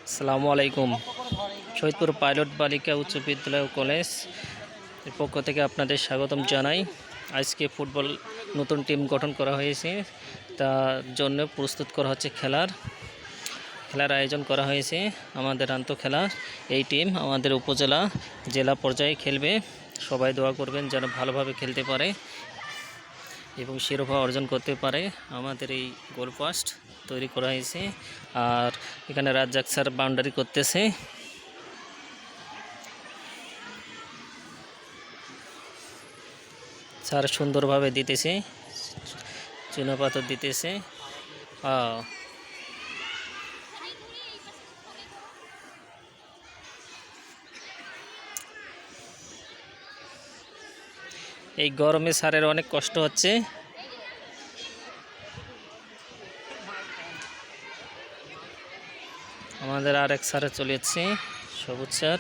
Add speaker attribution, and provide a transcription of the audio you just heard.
Speaker 1: আসসালামু আলাইকুম। শহীদপুর পাইলট বালিকা উচ্চ বিদ্যালয় ও কলেজ এর পক্ষ থেকে আপনাদের স্বাগতম জানাই। আজকে ফুটবল নতুন টিম গঠন করা হয়েছে, তার জন্য প্রস্তুত করা হচ্ছে খেলার আয়োজন করা হয়েছে। আমাদের আন্তঃখেলা এই টিম আমাদের উপজেলা জেলা পর্যায়ে খেলবে। সবাই দোয়া করবেন যেন ভালোভাবে খেলতে পারে এবং শিরোপা অর্জন করতে পারে। আমাদের এই গোলপোস্ট তৈরি করা হয়েছে, আর এখানে রাজ্জাক স্যার বাউন্ডারি করতেছে। স্যার সুন্দরভাবে দিতেছে, চুনাপাথর দিতেছে। এই গরমে স্যারের অনেক কষ্ট হচ্ছে। আমাদের আরেক স্যারে চলে যাচ্ছে, সবুজ স্যার।